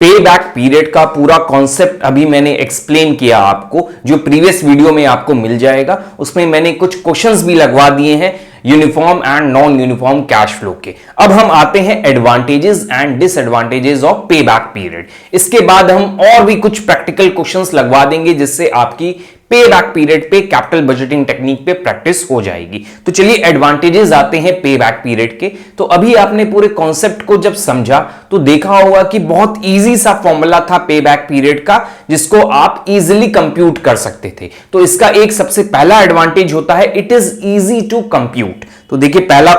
पे back period का पूरा कॉन्सेप्ट अभी मैंने एक्सप्लेन किया आपको, जो प्रीवियस वीडियो में आपको मिल जाएगा। उसमें मैंने कुछ क्वेश्चंस भी लगवा दिए हैं uniform and non uniform cash flow के। अब हम आते हैं एडवांटेजेस एंड डिसएडवांटेजेस ऑफ पे बैक पीरियड। इसके बाद हम और भी कुछ प्रैक्टिकल क्वेश्चंस लगवा देंगे जिससे आपकी पे बैक पीरियड पे कैपिटल बजटिंग टेक्निक पे प्रैक्टिस हो जाएगी। तो चलिए एडवांटेजेस आते हैं पे बैक पीरियड के। तो अभी आपने पूरे कॉन्सेप्ट को जब समझा तो देखा होगा कि बहुत इजी सा फॉर्मूला था पे बैक पीरियड का, जिसको आप इजीली कंप्यूट कर सकते थे। तो इसका एक सबसे पहला एडवांटेज होता है it is easy to compute. तो देखिए पहला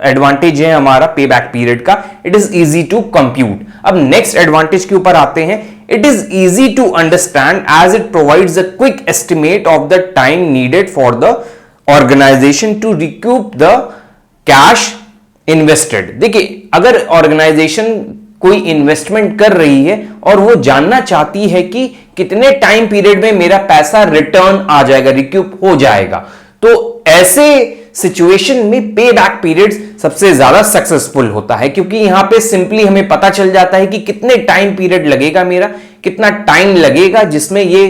एडवांटेज है हमारा पे बैक पीरियड का, it is easy to compute. अब नेक्स्ट एडवांटेज के ऊपर आते हैं, it is easy to understand as it provides a quick estimate of the time needed for the organization to recoup the cash invested। देखिए अगर organisation कोई investment कर रही है और वो जानना चाहती है कि कितने टाइम पीरियड में मेरा पैसा रिटर्न आ जाएगा, रिक्यूप हो जाएगा, तो ऐसे सिचुएशन में पे बैक पीरियड सबसे ज्यादा सक्सेसफुल होता है, क्योंकि यहां पे सिंपली हमें पता चल जाता है कि कितने टाइम पीरियड लगेगा, मेरा कितना टाइम लगेगा जिसमें ये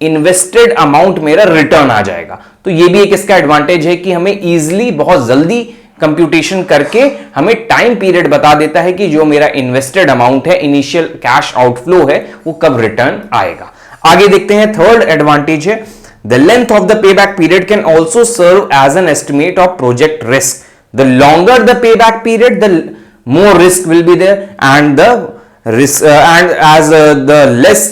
इन्वेस्टेड अमाउंट मेरा रिटर्न आ जाएगा। तो ये भी एक इसका एडवांटेज है कि हमें इजीली बहुत जल्दी कंप्यूटेशन करके हमें टाइम पीरियड बता देता है कि जो मेरा इन्वेस्टेड अमाउंट है, इनिशियल कैश आउटफ्लो है, वो कब रिटर्न आएगा। आगे देखते हैं थर्ड एडवांटेज है the length of the payback period can also serve as an estimate of project risk। the longer the payback period, the more risk will be there, and the risk and as the less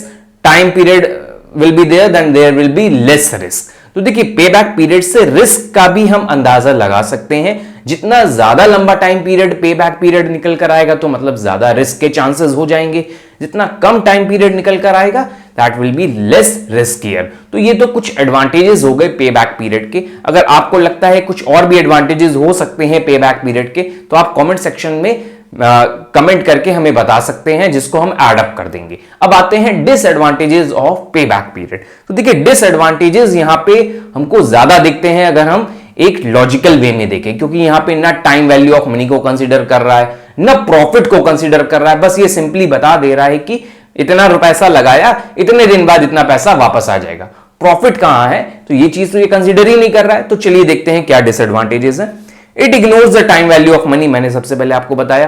time period will be there, then there will be less risk। तो देखिए पे back period से risk का भी हम अंदाजा लगा सकते हैं। जितना ज्यादा लंबा टाइम पीरियड पे बैक पीरियड निकल कर आएगा तो मतलब ज्यादा रिस्क के चांसेस हो जाएंगे, जितना कम टाइम पीरियड निकल कर आएगा that will be less riskier. तो ये तो कुछ एडवांटेजेस हो गए पे बैक पीरियड के। अगर आपको लगता है कुछ और भी एडवांटेजेस हो सकते हैं पे बैक पीरियड के तो आप कमेंट सेक्शन में कमेंट करके हमें बता सकते हैं, जिसको हम ऐड अप कर देंगे। अब आते हैं डिसएडवांटेजेस ऑफ पे बैक पीरियड। तो देखिए डिसएडवांटेजेस यहां पे हमको ज्यादा दिखते हैं अगर हम एक लॉजिकल वे में देखें, क्योंकि यहां पे ना टाइम वैल्यू ऑफ मनी को कंसीडर कर रहा है, ना प्रॉफिट को कंसीडर कर रहा है। बस ये सिंपली बता दे रहा है कि इतना पैसा लगाया, इतने दिन बाद इतना पैसा वापस आ जाएगा। प्रॉफिट कहां है, तो ये चीज तो ये कंसीडर ही नहीं कर रहा है। तो चलिए देखते हैं क्या डिसएडवांटेजेस है। It ignores the time value of money. मैंने सबसे पहले आपको बताया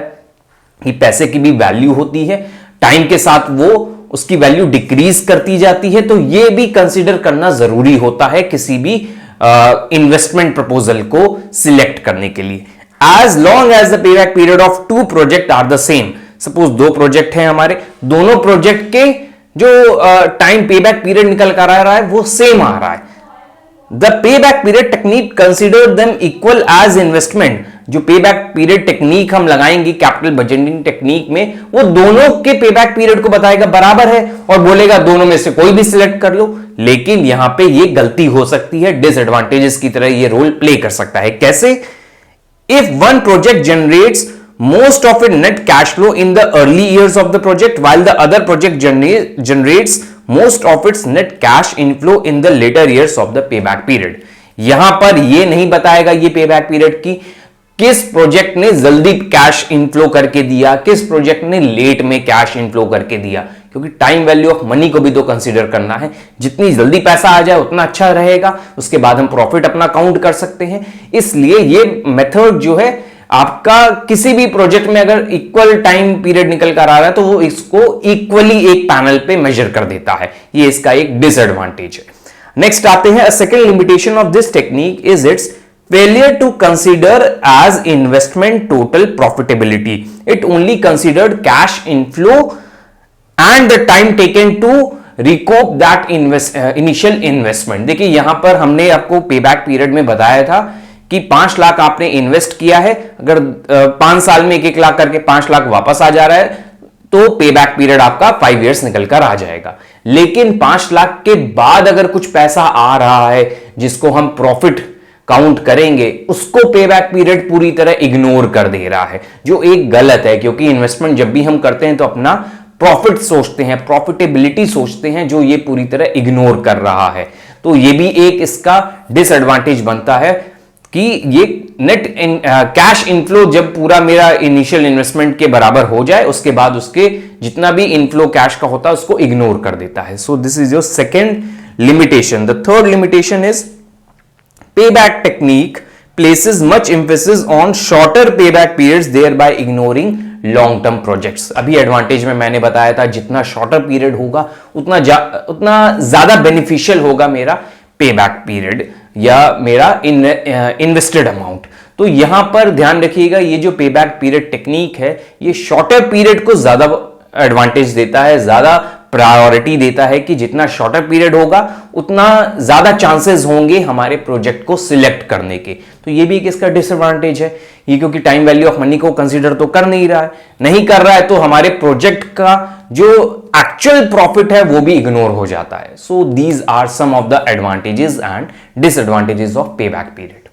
कि पैसे की भी वैल्यू होती है, टाइम के साथ वो उसकी वैल्यू डिक्रीज करती जाती है। तो ये भी कंसीडर करना जरूरी होता है किसी भी इन्वेस्टमेंट प्रपोजल को सिलेक्ट करने के लिए। As long as the payback period of two project are the same. Suppose दो प्रोजेक्ट हैं हमारे, दोनों प्रोजेक्ट के जो टाइम पेबैक पीरियड निकल कर आ रहा है वो सेम आ रहा है। The payback period technique consider them equal as investment. जो पेबैक पीरियड टेक्निक हम लगाएंगे कैपिटल बजटिंग टेक्निक में, वो दोनों के पेबैक पीरियड को बताएगा बराबर है और बोलेगा दोनों में से कोई भी सिलेक्ट कर लो। लेकिन यहां पे ये गलती हो सकती है, डिसएडवांटेजेस की तरह ये रोल प्ले कर सकता है। कैसे? If one project generates most of its net cash flow in the early years of the project while the other project generates most of its net cash inflow in the later years of the payback period। यहां पर ये नहीं बताएगा ये payback period की किस project ने जल्दी कैश इनफ्लो करके दिया, किस प्रोजेक्ट ने लेट में कैश इनफ्लो करके दिया, क्योंकि टाइम वैल्यू ऑफ मनी को भी तो कंसीडर करना है। जितनी जल्दी पैसा आ जाए उतना अच्छा रहेगा, उसके बाद हम प्रॉफिट अपना काउंट कर सकते हैं। इसलिए ये मेथड जो है आपका किसी भी प्रोजेक्ट में अगर इक्वल टाइम पीरियड निकल कर आ रहा है तो वो इसको इक्वली एक पैनल पे मेजर कर देता है। ये इसका एक डिसएडवांटेज है। नेक्स्ट आते हैं, second limitation of this technique is it's failure to consider as investment total profitability। it only considered cash inflow and the time taken to recoup that initial investment। देखिए यहां पर हमने आपको पेबैक पीरियड में बताया था कि 5 लाख आपने इन्वेस्ट किया है, अगर 5 साल में 1-1 लाख करके 5 लाख वापस आ जा रहा है तो पेबैक पीरियड आपका 5 इयर्स निकल कर आ जाएगा। लेकिन 5 लाख के बाद अगर कुछ पैसा आ रहा है जिसको हम प्रॉफिट काउंट करेंगे, उसको पेबैक पीरियड पूरी तरह इग्नोर कर दे रहा है, जो एक गलत है। क्योंकि इन्वेस्टमेंट जब भी हम करते हैं तो अपना प्रॉफिट सोचते हैं, प्रॉफिटेबिलिटी सोचते हैं, जो ये पूरी तरह इग्नोर कर रहा है। तो ये भी एक इसका डिसएडवांटेज बनता है कि ये नेट कैश इनफ्लो जब पूरा मेरा इनिशियल इन्वेस्टमेंट के बराबर हो जाए, उसके बाद उसके जितना भी इनफ्लो कैश का होता है उसको इग्नोर कर देता है. So this is your second limitation. The third limitation is payback technique places much emphasis on shorter payback periods, thereby ignoring long term projects. अभी एडवांटेज में मैंने बताया था जितना शॉर्टर पीरियड होगा उतना ज्यादा बेनिफिशियल होगा मेरा पेबैक पीरियड या मेरा इन्वेस्टेड अमाउंट. तो यहां पर ध्यान रखिएगा, ये जो पेबैक पीरियड टेक्निक है ये शॉर्टर पीरियड को ज्यादा एडवांटेज देता है, ज्यादा प्रायोरिटी देता है कि जितना शॉर्टर पीरियड होगा उतना ज्यादा चांसेस होंगे हमारे प्रोजेक्ट को सिलेक्ट करने के. तो ये भी एक इसका डिसएडवांटेज है. ये क्योंकि टाइम वैल्यू ऑफ मनी को कंसीडर तो कर नहीं रहा है, तो हमारे प्रोजेक्ट का जो एक्चुअल प्रॉफिट है वो भी इग्नोर हो जाता है. So these are some of the advantages and disadvantages of payback period.